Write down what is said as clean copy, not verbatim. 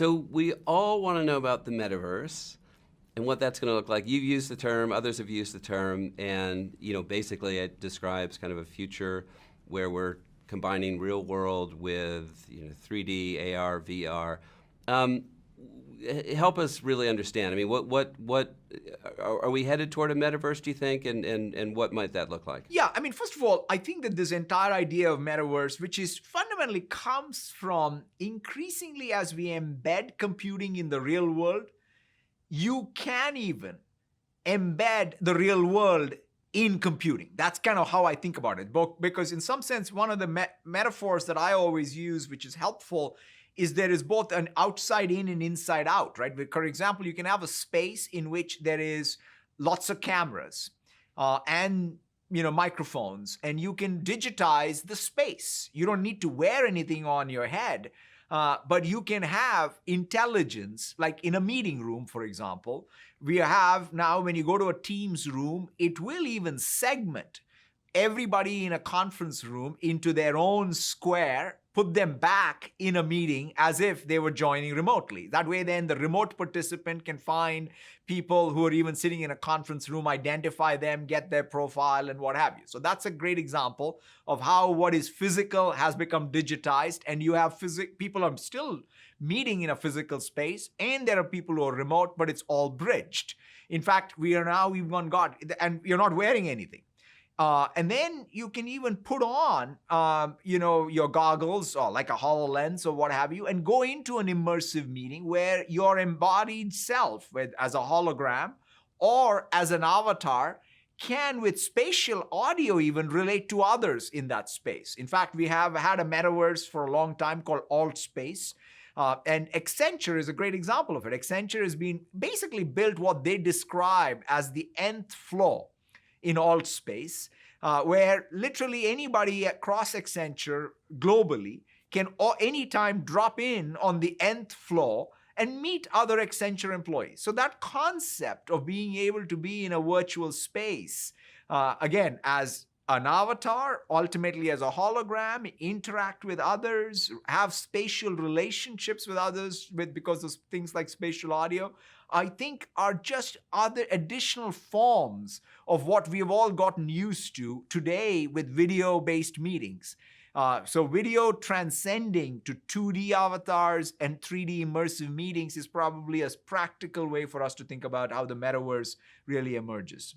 So we all want to know about the metaverse and what that's going to look like. You've used the term, others have used the term, and basically it describes kind of a future where we're combining real world with 3D, AR, VR. Um, Help us really understand. I mean, what are we headed toward a metaverse? Do you think, and what might that look like? Yeah, I mean, first of all, I think that this entire idea of metaverse, which is fundamentally comes from increasingly as we embed computing in the real world, you can even embed the real world in computing. That's kind of how I think about it. Because in some sense, one of the metaphors that I always use, which is helpful, is there is both an outside in and inside out, right? For example, you can have a space in which there is lots of cameras and microphones, and you can digitize the space. You don't need to wear anything on your head, but you can have intelligence, like in a meeting room, for example. We have now, when you go to a Teams room, it will even segment everybody in a conference room into their own square, put them back in a meeting as if they were joining remotely. That way, then the remote participant can find people who are even sitting in a conference room, identify them, get their profile, and what have you. So that's a great example of how what is physical has become digitized, and you have people are still meeting in a physical space, and there are people who are remote, but it's all bridged. In fact, we've got, and you're not wearing anything. And then you can even put on, your goggles or like a HoloLens or what have you, and go into an immersive meeting where your embodied self, as a hologram or as an avatar, can, with spatial audio, even relate to others in that space. In fact, we have had a metaverse for a long time called Alt Space. And Accenture is a great example of it. Accenture has been basically built what they describe as the nth floor in alt space, where literally anybody across Accenture globally can anytime drop in on the nth floor and meet other Accenture employees. So that concept of being able to be in a virtual space, again, as an avatar, ultimately as a hologram, interact with others, have spatial relationships with others because of things like spatial audio, I think are just other additional forms of what we've all gotten used to today with video-based meetings. So video transcending to 2D avatars and 3D immersive meetings is probably a practical way for us to think about how the metaverse really emerges.